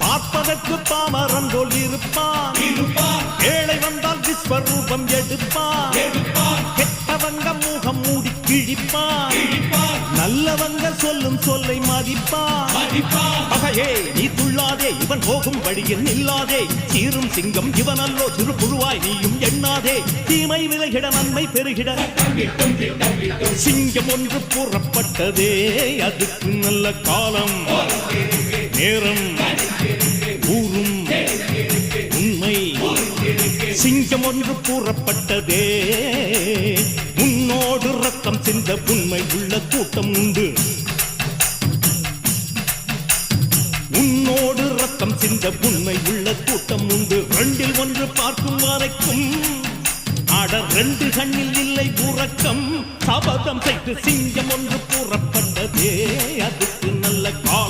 பார்ப்பதற்கு பாமரன் போல் இருப்பான், ஏழை வந்தால் விஸ்வரூபம் எடுப்பான், கெட்டவங்க முகம் மூடி கிழிப்பான், நல்லவங்க சொல்லும் சொல்லை மதிப்பான். பகையே நீ துள்ளாதே, இவன் போகும் வழியில் நில்லாதே, சீரும் சிங்கம் இவன் அல்லோ, சிறு புழுவாய் நீயும் எண்ணாதே, தீமை விலகிட நன்மை பெருகிட சிங்கம் ஒன்று கூறப்பட்டதே, அதுக்கு நல்ல காலம் நேரம் ஊரும் உண்மை. சிங்கம் ஒன்று கூறப்பட்டதே, உன்னோடு ரத்தம் சிந்த உண்மை உள்ள கூட்டம் உண்டு, உன்னோடு ரத்தம் சிந்த உண்மை உள்ள கூட்டம் உண்டு. ரெண்டில் ஒன்று பார்க்கும் வரைக்கும் ஆட ரெண்டு கண்ணில் இல்லை உறக்கம், சபதம் செய்து சிங்கம் ஒன்று கூறப்பட்டதே, அதுக்கு நல்ல காலம்